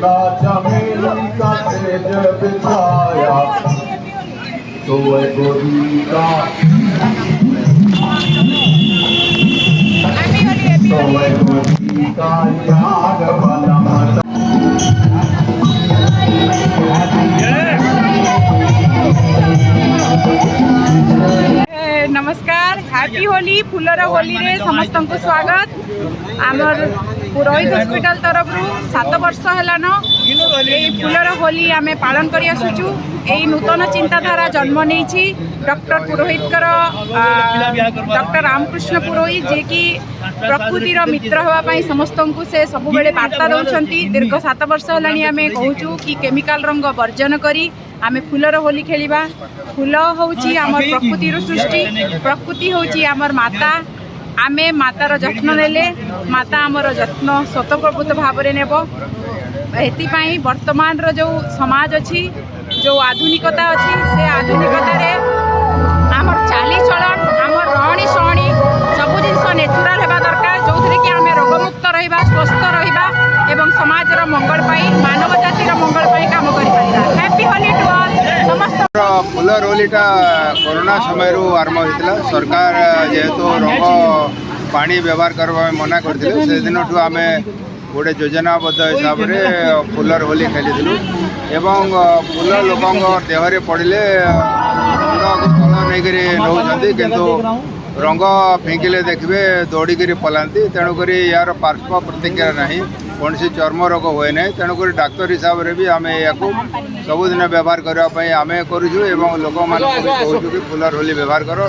चमेली का तेज बिछाया सोए गोरी का सोए गोरी का याद बना नमस्कार हैप्पी होली फुलर होली रे समस्त को स्वागत आमर पुरोहित हॉस्पिटल तरफ 7 वर्ष हेलान ये फुलर होली आमे पालन करी आसुचु। यही नूतन चिंताधारा जन्म नहीं डॉक्टर पुरोहित डॉक्टर रामकृष्ण पुरोहित जे कि प्रकृतिर मित्र होगापाई समस्त को से सब बेले वार्ता दौरान दीर्घ 7 वर्ष हेलानी आमे कहूचु कि केमिकल रंग वर्जन करी आमे फुलर होली खेलिबा। फूल होउची आमर प्रकृतिर सृष्टि, प्रकृति होउची आमर माता। आमे मातार जत्न नेले माता आमर जत्न स्वतःप्रभुत भाव में नेब। एथिपाई वर्तमान रो जो समाज अच्छी जो आधुनिकता अच्छी से आधुनिकता रे आमर चाली चलन आमर रहणी सहणी सब जिनस नेचुराल हेबा दरकार जो कि आमे रोगमुक्त रहिबा स्वस्थ रहिबा एवं समाजर मंगल पाई मानव जातिर मंगल पाई काम करि परिबा। हैप्पी होली टू ऑल समस्त। फुलर होलीटा कोरोना समय आरंभ होता सरकार जेहेतु रंग पानी व्यवहार करने मना करते से दिन आम गोटे योजनाबद्ध हिसाब से फुलर होली खेली एवं फुल लोक देहरे पड़े तल नहीं नौकरी किंतु रंग फिंकिले देखिए दौड़िकी पलांती तेणुक यार पार्श्व प्रतिक्रिया नहीं कौन सी चर्म रोग हुए ना तेणुक डाक्तर हिसाब से भी आम या सबुदिन व्यवहार करने आम करूँ लोक मान कहूँ कि फुलर होली व्यवहार कर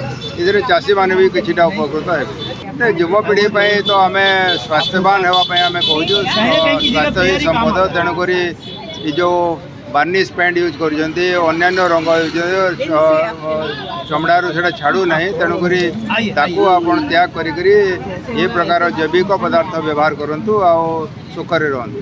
इधर चाषी मैंने भी किसी उपकृत है। युवपीढ़ी तो आम स्वास्थ्यवान होगापी आम कहूँ स्वास्थ्य ही संपद तेणुक जो बार्निश पेंट यूज कर रंग यूज चमड़ारू से छाड़ू ना तेणुक त्याग करी ये प्रकार जैविक पदार्थ व्यवहार करूँ आ सुखरे रहतु।